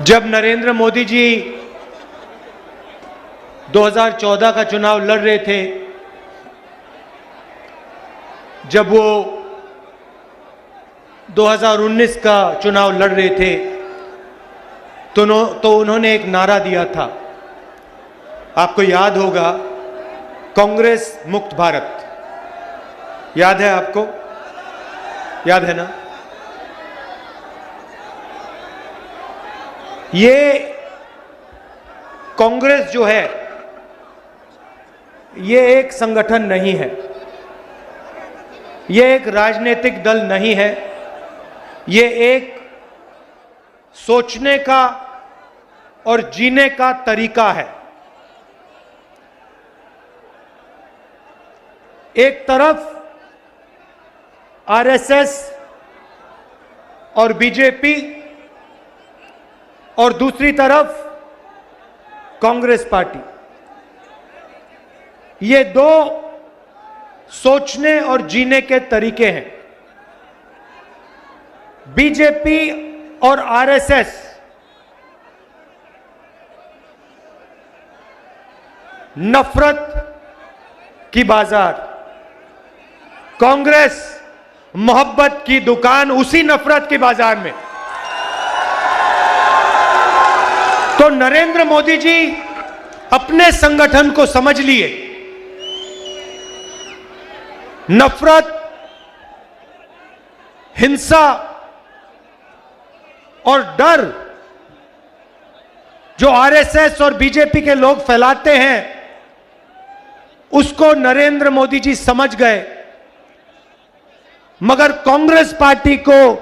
जब नरेंद्र मोदी जी 2014 का चुनाव लड़ रहे थे, जब वो 2019 का चुनाव लड़ रहे थे, तो उन्होंने एक नारा दिया था, आपको याद होगा, कांग्रेस मुक्त भारत। याद है आपको? याद है ना? ये कांग्रेस जो है, ये एक संगठन नहीं है, ये एक राजनीतिक दल नहीं है, ये एक सोचने का और जीने का तरीका है। एक तरफ आरएसएस और बीजेपी और दूसरी तरफ कांग्रेस पार्टी, ये दो सोचने और जीने के तरीके हैं। बीजेपी और आरएसएस नफरत की बाजार, कांग्रेस मोहब्बत की दुकान, उसी नफरत की बाजार में। तो नरेंद्र मोदी जी अपने संगठन को समझ लिए, नफरत, हिंसा और डर जो आरएसएस और बीजेपी के लोग फैलाते हैं, उसको नरेंद्र मोदी जी समझ गए, मगर कांग्रेस पार्टी को,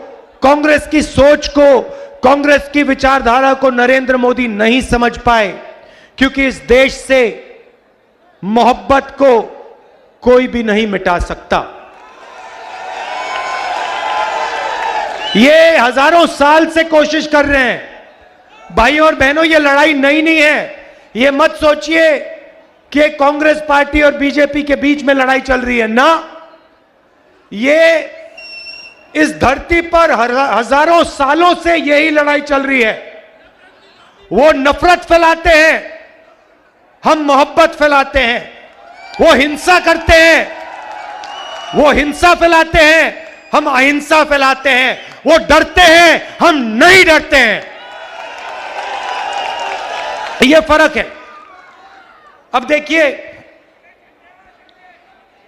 कांग्रेस की सोच को, कांग्रेस की विचारधारा को नरेंद्र मोदी नहीं समझ पाए, क्योंकि इस देश से मोहब्बत को कोई भी नहीं मिटा सकता। ये हजारों साल से कोशिश कर रहे हैं। भाइयों और बहनों, ये लड़ाई नई नहीं है। ये मत सोचिए कि कांग्रेस पार्टी और बीजेपी के बीच में लड़ाई चल रही है ना, ये इस धरती पर हजारों सालों से यही लड़ाई चल रही है। वो नफरत फैलाते हैं, हम मोहब्बत फैलाते हैं। वो हिंसा करते हैं, वो हिंसा फैलाते हैं, हम अहिंसा फैलाते हैं। वो डरते हैं, हम नहीं डरते हैं। ये फर्क है। अब देखिए,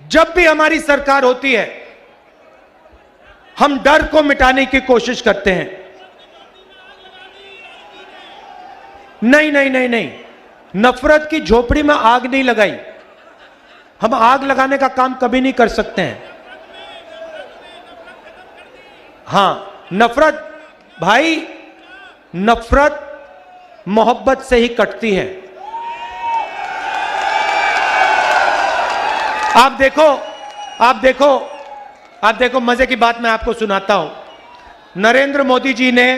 जब भी हमारी सरकार होती है, हम डर को मिटाने की कोशिश करते हैं। नहीं नहीं नहीं नहीं, नफरत की झोपड़ी में आग नहीं लगाई। हम आग लगाने का काम कभी नहीं कर सकते हैं। हां, नफरत, भाई, नफरत मोहब्बत से ही कटती है। आप देखो, आप देखो, आप देखो, मजे की बात मैं आपको सुनाता हूं। नरेंद्र मोदी जी ने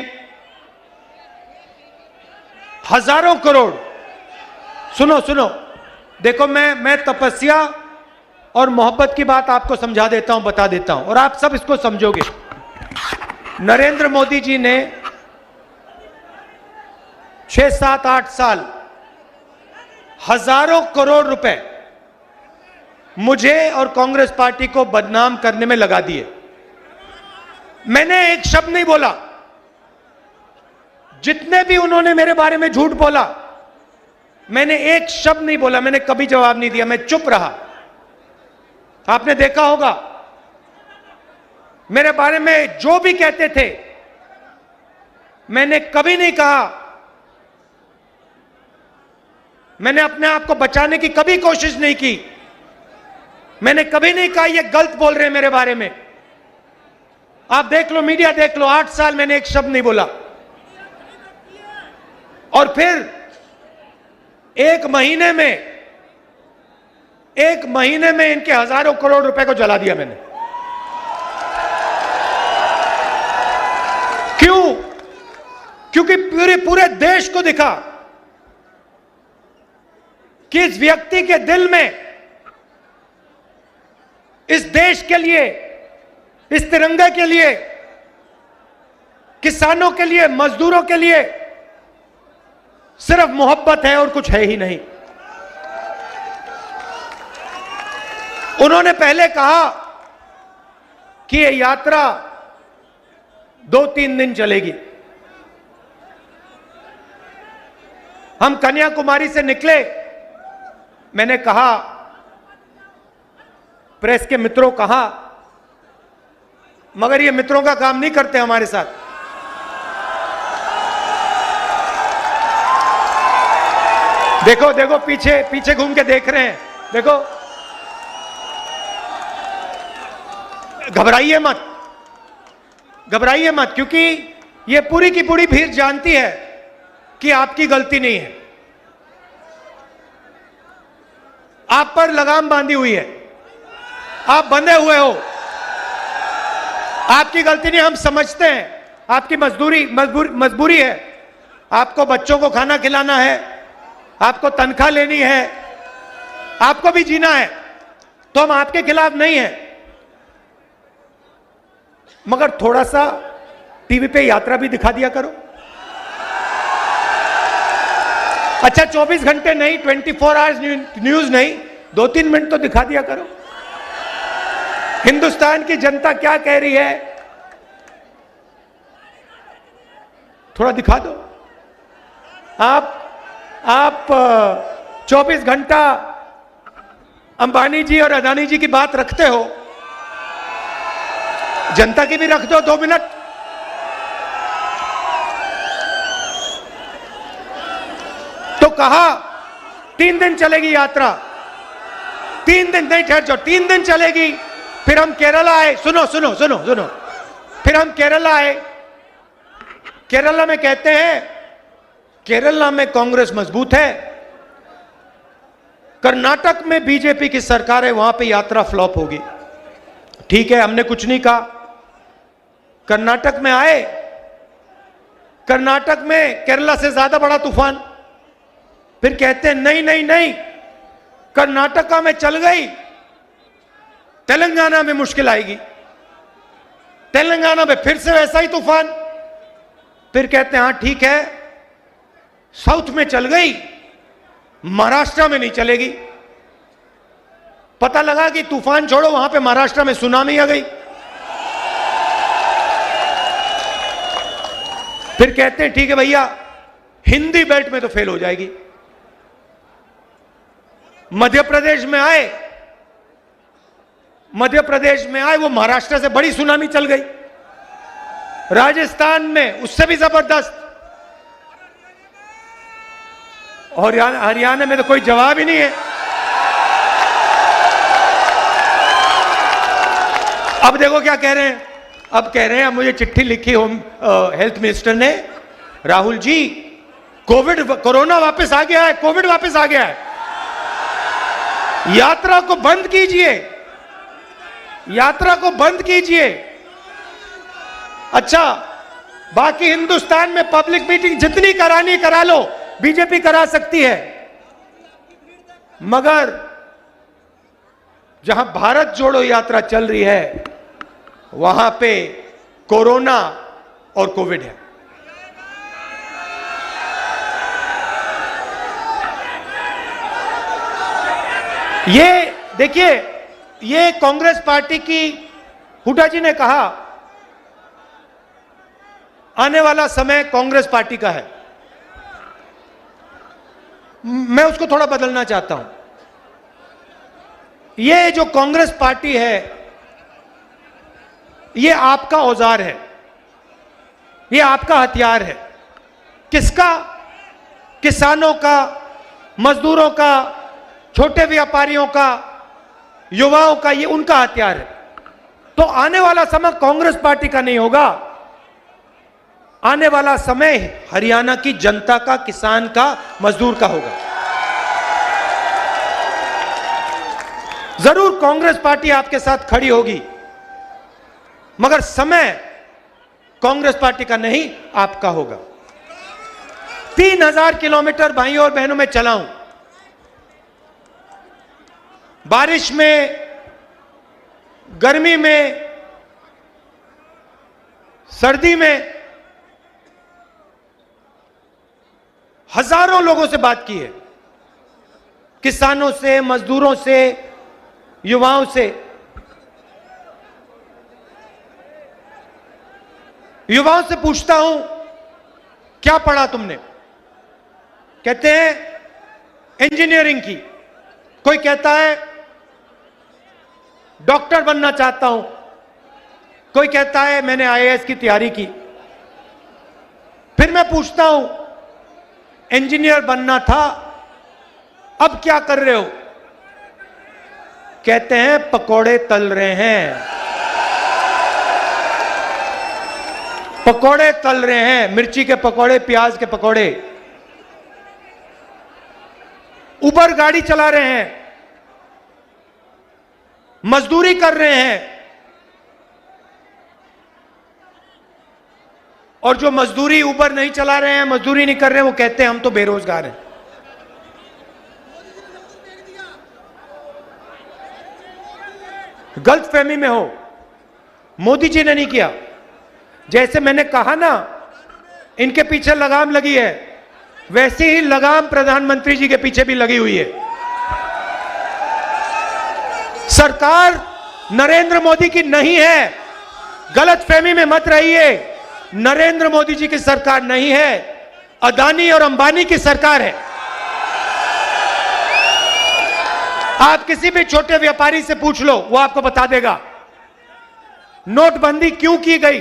हजारों करोड़, सुनो सुनो, देखो, मैं तपस्या और मोहब्बत की बात आपको समझा देता हूं, बता देता हूं, और आप सब इसको समझोगे। नरेंद्र मोदी जी ने 6, 7, 8 साल हजारों करोड़ रुपए मुझे और कांग्रेस पार्टी को बदनाम करने में लगा दिए। मैंने एक शब्द नहीं बोला। जितने भी उन्होंने मेरे बारे में झूठ बोला, मैंने एक शब्द नहीं बोला, मैंने कभी जवाब नहीं दिया, मैं चुप रहा। आपने देखा होगा, मेरे बारे में जो भी कहते थे, मैंने कभी नहीं कहा, मैंने अपने आप को बचाने की कभी कोशिश नहीं की। मैंने कभी नहीं कहा ये गलत बोल रहे हैं मेरे बारे में। आप देख लो, मीडिया देख लो, 8 साल मैंने एक शब्द नहीं बोला। और फिर एक महीने में इनके हजारों करोड़ रुपए को जला दिया मैंने। क्यों? क्योंकि पूरे देश को दिखा कि इस व्यक्ति के दिल में, इस देश के लिए, इस तिरंगे के लिए, किसानों के लिए, मजदूरों के लिए सिर्फ मोहब्बत है और कुछ है ही नहीं। उन्होंने पहले कहा कि ये यात्रा 2-3 दिन चलेगी। हम कन्याकुमारी से निकले, मैंने कहा, प्रेस के मित्रों कहा, मगर ये मित्रों का काम नहीं करते हमारे साथ। देखो देखो, पीछे पीछे घूम के देख रहे हैं, देखो। घबराइए मत, घबराइए मत, क्योंकि ये पूरी की पूरी भीड़ जानती है कि आपकी गलती नहीं है। आप पर लगाम बांधी हुई है, आप बंधे हुए हो। आपकी गलती नहीं, हम समझते हैं, आपकी मजबूरी है। आपको बच्चों को खाना खिलाना है, आपको तनख्वाह लेनी है, आपको भी जीना है, तो हम आपके खिलाफ नहीं हैं। मगर थोड़ा सा टीवी पे यात्रा भी दिखा दिया करो। अच्छा, 24 घंटे नहीं, 24 आवर्स न्यूज नहीं, 2-3 मिनट तो दिखा दिया करो। हिंदुस्तान की जनता क्या कह रही है, थोड़ा दिखा दो। आप 24 घंटा अंबानी जी और अदानी जी की बात रखते हो, जनता की भी रख दो 2 मिनट। तो कहा 3 दिन चलेगी यात्रा, 3 दिन नहीं, ठहर जाओ, 3 दिन चलेगी। फिर हम केरला आए, सुनो सुनो सुनो सुनो, फिर हम केरला आए। केरला में कहते हैं, केरला में कांग्रेस मजबूत है, कर्नाटक में बीजेपी की सरकार है, वहां पे यात्रा फ्लॉप होगी। ठीक है, हमने कुछ नहीं कहा। कर्नाटक में आए, कर्नाटक में केरला से ज्यादा बड़ा तूफान। फिर कहते हैं नहीं नहीं नहीं, कर्नाटका में चल गई, तेलंगाना में मुश्किल आएगी, तेलंगाना में फिर से वैसा ही तूफान। फिर कहते हैं हाँ ठीक है, साउथ में चल गई, महाराष्ट्र में नहीं चलेगी। पता लगा कि तूफान छोड़ो, वहां पे महाराष्ट्र में सुनामी आ गई। फिर कहते हैं ठीक है भैया, हिंदी बेल्ट में तो फेल हो जाएगी। मध्य प्रदेश में आए, मध्य प्रदेश में आए, वो महाराष्ट्र से बड़ी सुनामी चल गई। राजस्थान में उससे भी जबरदस्त, और हरियाणा में तो कोई जवाब ही नहीं है। अब देखो क्या कह रहे हैं, अब कह रहे हैं, मुझे चिट्ठी लिखी होम हेल्थ मिनिस्टर ने, राहुल जी कोरोना वापस आ गया है, कोविड वापस आ गया है, यात्रा को बंद कीजिए, यात्रा को बंद कीजिए। अच्छा, बाकी हिंदुस्तान में पब्लिक मीटिंग जितनी करानी करा लो, बीजेपी करा सकती है, मगर जहां भारत जोड़ो यात्रा चल रही है, वहां पे कोरोना और कोविड है। ये देखिए, ये कांग्रेस पार्टी की, हुड्डा जी ने कहा आने वाला समय कांग्रेस पार्टी का है। मैं उसको थोड़ा बदलना चाहता हूं। ये जो कांग्रेस पार्टी है, ये आपका औजार है, ये आपका हथियार है। किसका? किसानों का, मजदूरों का, छोटे व्यापारियों का, युवाओं का, ये उनका हथियार है। तो आने वाला समय कांग्रेस पार्टी का नहीं होगा, आने वाला समय हरियाणा की जनता का, किसान का, मजदूर का होगा। जरूर कांग्रेस पार्टी आपके साथ खड़ी होगी, मगर समय कांग्रेस पार्टी का नहीं, आपका होगा। 3000 किलोमीटर भाइयों और बहनों में चला हूं, बारिश में, गर्मी में, सर्दी में, हजारों लोगों से बात की है, किसानों से, मजदूरों से, युवाओं से। युवाओं से पूछता हूं, क्या पढ़ा तुमने? कहते हैं इंजीनियरिंग की, कोई कहता है डॉक्टर बनना चाहता हूं, कोई कहता है मैंने आईएएस की तैयारी की। फिर मैं पूछता हूं इंजीनियर बनना था, अब क्या कर रहे हो? कहते हैं पकोड़े तल रहे हैं, पकोड़े तल रहे हैं, मिर्ची के पकोड़े, प्याज के पकोड़े। उबर गाड़ी चला रहे हैं, मजदूरी कर रहे हैं, और जो मजदूरी उबर नहीं चला रहे हैं, मजदूरी नहीं कर रहे हैं, वो कहते हैं हम तो बेरोजगार हैं। गलतफहमी में हो, मोदी जी ने नहीं किया। जैसे मैंने कहा ना, इनके पीछे लगाम लगी है, वैसे ही लगाम प्रधानमंत्री जी के पीछे भी लगी हुई है। सरकार नरेंद्र मोदी की नहीं है, गलतफहमी में मत रहिए। नरेंद्र मोदी जी की सरकार नहीं है, अदानी और अंबानी की सरकार है। आप किसी भी छोटे व्यापारी से पूछ लो, वो आपको बता देगा नोटबंदी क्यों की गई,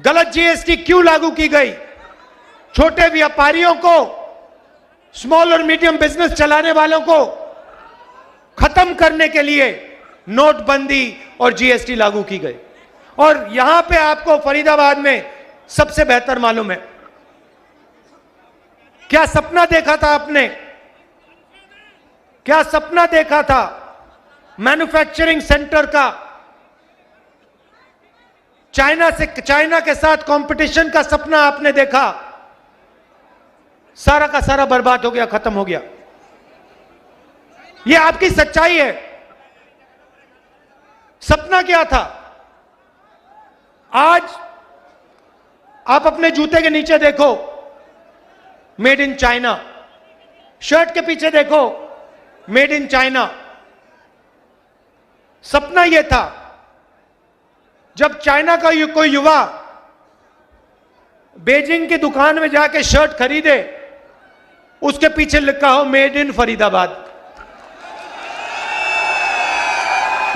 गलत जीएसटी क्यों लागू की गई। छोटे व्यापारियों को, स्मॉल और मीडियम बिजनेस चलाने वालों को खत्म करने के लिए नोटबंदी और जीएसटी लागू की गई। और यहां पे आपको फरीदाबाद में सबसे बेहतर मालूम है, क्या सपना देखा था आपने, क्या सपना देखा था मैन्युफैक्चरिंग सेंटर का, चाइना के साथ कंपटीशन का सपना आपने देखा, सारा का सारा बर्बाद हो गया, खत्म हो गया। यह आपकी सच्चाई है। सपना क्या था? आज आप अपने जूते के नीचे देखो मेड इन चाइना, शर्ट के पीछे देखो मेड इन चाइना। सपना यह था जब चाइना का कोई युवा बीजिंग की दुकान में जाके शर्ट खरीदे, उसके पीछे लिखा हो मेड इन फरीदाबाद।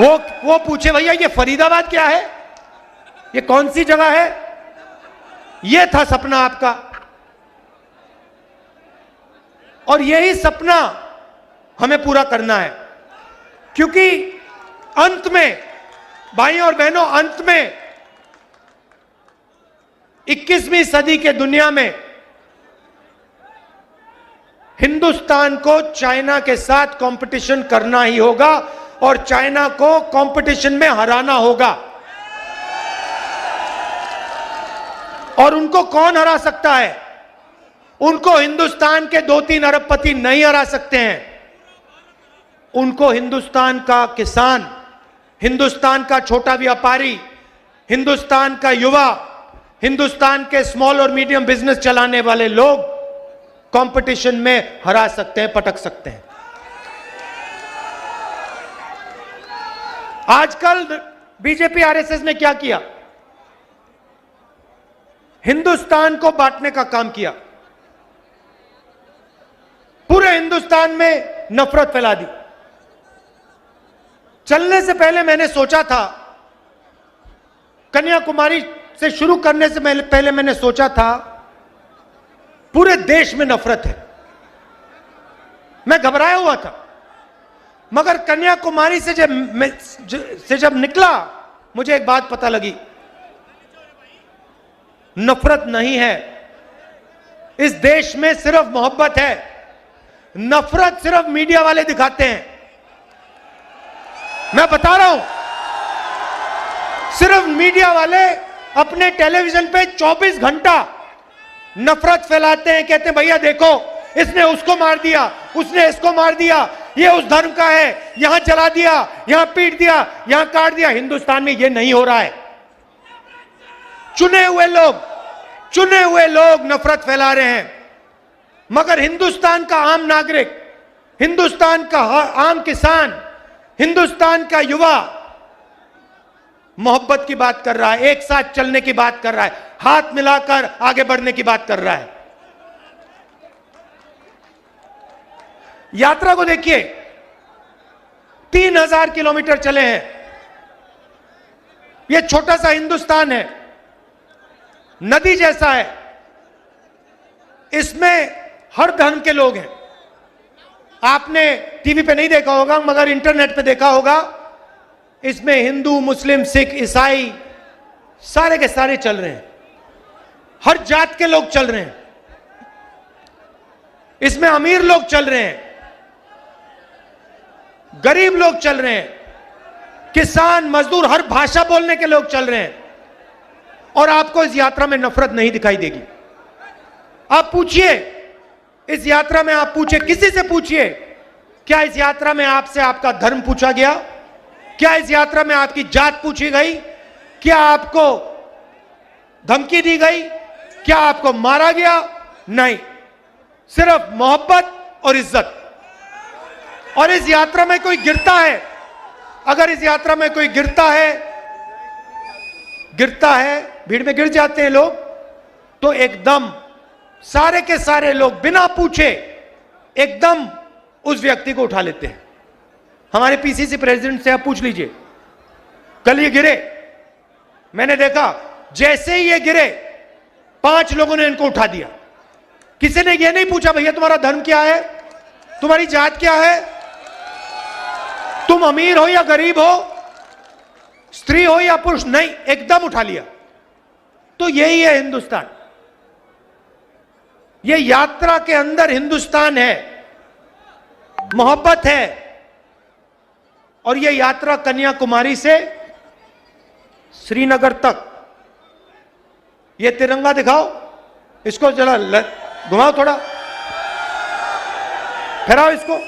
वो पूछे भैया ये फरीदाबाद क्या है, ये कौन सी जगह है? ये था सपना आपका। और यही सपना हमें पूरा करना है, क्योंकि अंत में भाइयों और बहनों, अंत में 21वीं सदी के दुनिया में हिंदुस्तान को चाइना के साथ कंपटीशन करना ही होगा और चाइना को कंपटीशन में हराना होगा। और उनको कौन हरा सकता है? उनको हिंदुस्तान के 2-3 अरबपति नहीं हरा सकते हैं। उनको हिंदुस्तान का किसान, हिंदुस्तान का छोटा व्यापारी, हिंदुस्तान का युवा, हिंदुस्तान के स्मॉल और मीडियम बिजनेस चलाने वाले लोग कंपटीशन में हरा सकते हैं, पटक सकते हैं। आजकल बीजेपी आरएसएस ने क्या किया? हिंदुस्तान को बांटने का काम किया, पूरे हिंदुस्तान में नफरत फैला दी। चलने से पहले मैंने सोचा था, कन्याकुमारी से शुरू करने से पहले मैंने सोचा था पूरे देश में नफरत है। मैं घबराया हुआ था, मगर कन्याकुमारी से जब निकला, मुझे एक बात पता लगी, नफरत नहीं है इस देश में, सिर्फ मोहब्बत है। नफरत सिर्फ मीडिया वाले दिखाते हैं। मैं बता रहा हूं, सिर्फ मीडिया वाले अपने टेलीविजन पे 24 घंटा नफरत फैलाते हैं। कहते हैं भैया देखो, इसने उसको मार दिया, उसने इसको मार दिया, ये उस धर्म का है, यहां जला दिया, यहां पीट दिया, यहां काट दिया। हिंदुस्तान में ये नहीं हो रहा है। चुने हुए लोग, चुने हुए लोग नफरत फैला रहे हैं, मगर हिंदुस्तान का आम नागरिक, हिंदुस्तान का आम किसान, हिंदुस्तान का युवा मोहब्बत की बात कर रहा है, एक साथ चलने की बात कर रहा है, हाथ मिलाकर आगे बढ़ने की बात कर रहा है। यात्रा को देखिए, 3000 किलोमीटर चले हैं। यह छोटा सा हिंदुस्तान है, नदी जैसा है, इसमें हर धर्म के लोग हैं। आपने टीवी पे नहीं देखा होगा मगर इंटरनेट पे देखा होगा, इसमें हिंदू, मुस्लिम, सिख, ईसाई सारे के सारे चल रहे हैं, हर जात के लोग चल रहे हैं, इसमें अमीर लोग चल रहे हैं, गरीब लोग चल रहे हैं, किसान, मजदूर, हर भाषा बोलने के लोग चल रहे हैं। और आपको इस यात्रा में नफरत नहीं दिखाई देगी। आप पूछिए इस यात्रा में, आप पूछिए किसी से पूछिए, क्या इस यात्रा में आपसे आपका धर्म पूछा गया? क्या इस यात्रा में आपकी जात पूछी गई? क्या आपको धमकी दी गई? क्या आपको मारा गया? नहीं, सिर्फ मोहब्बत और इज्जत। और इस यात्रा में कोई गिरता है, अगर इस यात्रा में कोई गिरता है, भीड़ में गिर जाते हैं लोग, तो एकदम सारे के सारे लोग बिना पूछे एकदम उस व्यक्ति को उठा लेते हैं। हमारे पीसीसी प्रेसिडेंट से आप पूछ लीजिए, कल ये गिरे, मैंने देखा जैसे ही ये गिरे 5 लोगों ने इनको उठा दिया। किसी ने ये नहीं पूछा भैया तुम्हारा धर्म क्या है, तुम्हारी जात क्या है, तुम अमीर हो या गरीब हो, स्त्री हो या पुरुष, नहीं, एकदम उठा लिया। तो यही है हिंदुस्तान। ये यात्रा के अंदर हिंदुस्तान है, मोहब्बत है। और ये यात्रा कन्याकुमारी से श्रीनगर तक, ये तिरंगा दिखाओ, इसको जरा घुमाओ, थोड़ा फहराओ इसको,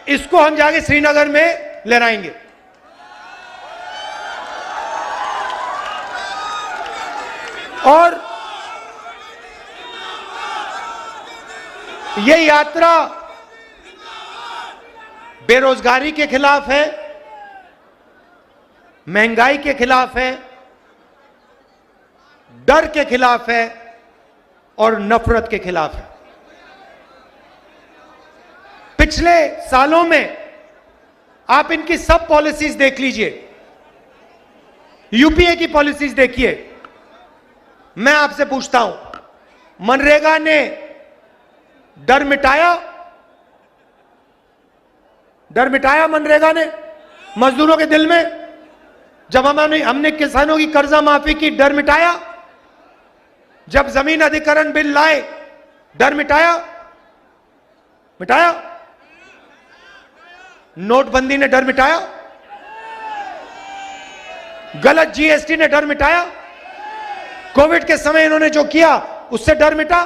इसको हम जाके श्रीनगर में लहराएंगे। और ये यात्रा बेरोजगारी के खिलाफ है, महंगाई के खिलाफ है, डर के खिलाफ है और नफरत के खिलाफ है। पिछले सालों में आप इनकी सब पॉलिसीज देख लीजिए, यूपीए की पॉलिसीज देखिए। मैं आपसे पूछता हूं, मनरेगा ने डर मिटाया? डर मिटाया मनरेगा ने मजदूरों के दिल में? जब हमने किसानों की कर्जा माफी की, डर मिटाया? जब जमीन अधिग्रहण बिल लाए, डर मिटाया? मिटाया? नोटबंदी ने डर मिटाया? गलत जीएसटी ने डर मिटाया? कोविड के समय इन्होंने जो किया उससे डर मिटा?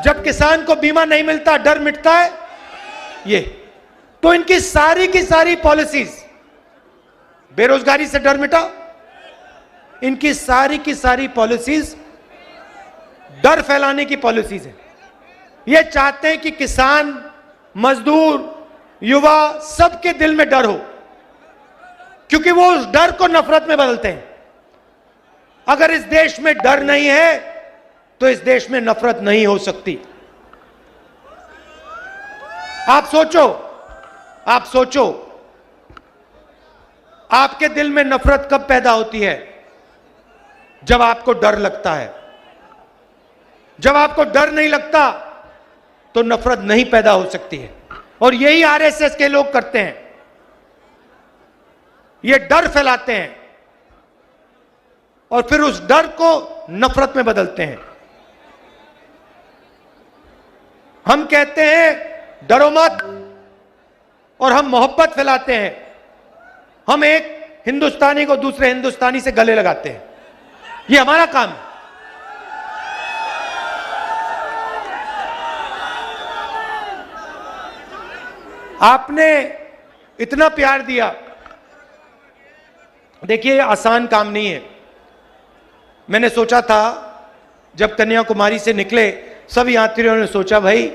जब किसान को बीमा नहीं मिलता डर मिटता है? ये तो इनकी सारी की सारी पॉलिसीज, बेरोजगारी से डर मिटा? इनकी सारी की सारी पॉलिसीज डर फैलाने की पॉलिसीज है। ये चाहते हैं कि किसान, मजदूर, युवा, सबके दिल में डर हो, क्योंकि वो उस डर को नफरत में बदलते हैं। अगर इस देश में डर नहीं है तो इस देश में नफरत नहीं हो सकती। आप सोचो, आपके दिल में नफरत कब पैदा होती है? जब आपको डर लगता है। जब आपको डर नहीं लगता तो नफरत नहीं पैदा हो सकती है। और यही आरएसएस के लोग करते हैं, ये डर फैलाते हैं और फिर उस डर को नफरत में बदलते हैं। हम कहते हैं डरो मत, और हम मोहब्बत फैलाते हैं। हम एक हिंदुस्तानी को दूसरे हिंदुस्तानी से गले लगाते हैं, ये हमारा काम है। आपने इतना प्यार दिया, देखिए आसान काम नहीं है। मैंने सोचा था जब कन्याकुमारी से निकले, सब यात्रियों ने सोचा भाई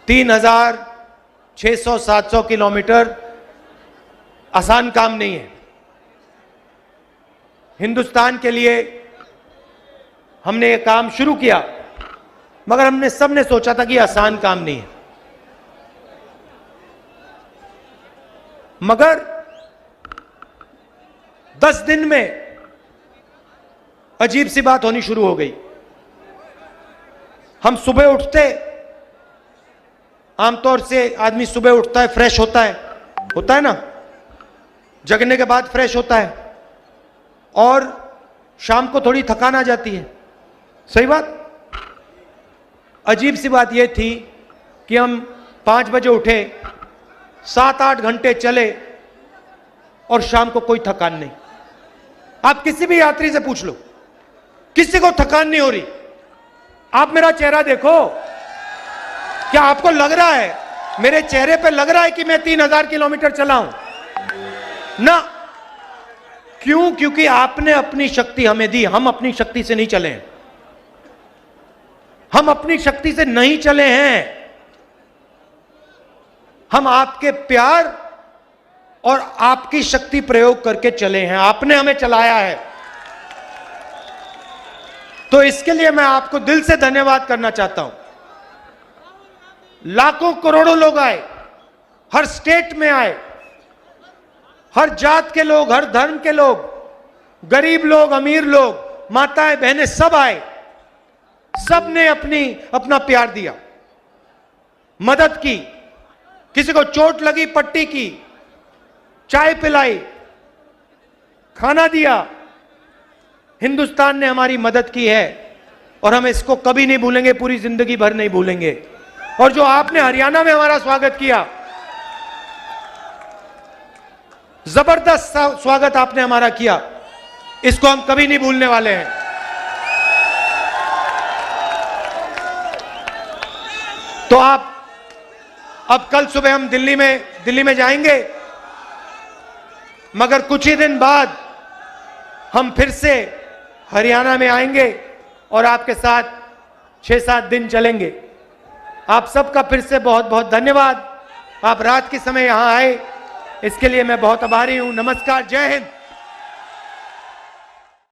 3600-700 किलोमीटर आसान काम नहीं है। हिंदुस्तान के लिए हमने ये काम शुरू किया, मगर हमने सबने सोचा था कि आसान काम नहीं है। मगर 10 दिन में अजीब सी बात होनी शुरू हो गई। हम सुबह उठते, आमतौर से आदमी सुबह उठता है, फ्रेश होता है ना, जगने के बाद फ्रेश होता है, और शाम को थोड़ी थकान आ जाती है। सही बात। अजीब सी बात यह थी कि हम 5 बजे उठे, 7-8 घंटे चले और शाम को कोई थकान नहीं। आप किसी भी यात्री से पूछ लो, किसी को थकान नहीं हो रही। आप मेरा चेहरा देखो, क्या आपको लग रहा है, मेरे चेहरे पे लग रहा है कि मैं 3000 किलोमीटर चला हूं? ना। क्यों? क्योंकि आपने अपनी शक्ति हमें दी, हम अपनी शक्ति से नहीं चले हैं। हम अपनी शक्ति से नहीं चले हैं, हम आपके प्यार और आपकी शक्ति प्रयोग करके चले हैं। आपने हमें चलाया है, तो इसके लिए मैं आपको दिल से धन्यवाद करना चाहता हूं। लाखों करोड़ों लोग आए, हर स्टेट में आए, हर जात के लोग, हर धर्म के लोग, गरीब लोग, अमीर लोग, माताएं बहनें, सब आए। सब ने अपना प्यार दिया, मदद की। किसी को चोट लगी, पट्टी की, चाय पिलाई, खाना दिया। हिंदुस्तान ने हमारी मदद की है और हम इसको कभी नहीं भूलेंगे, पूरी जिंदगी भर नहीं भूलेंगे। और जो आपने हरियाणा में हमारा स्वागत किया, जबरदस्त स्वागत आपने हमारा किया, इसको हम कभी नहीं भूलने वाले हैं। तो आप अब कल सुबह हम दिल्ली में जाएंगे, मगर कुछ ही दिन बाद हम फिर से हरियाणा में आएंगे और आपके साथ 6-7 दिन चलेंगे। आप सबका फिर से बहुत बहुत धन्यवाद। आप रात के समय यहां आए, इसके लिए मैं बहुत आभारी हूं। नमस्कार, जय हिंद।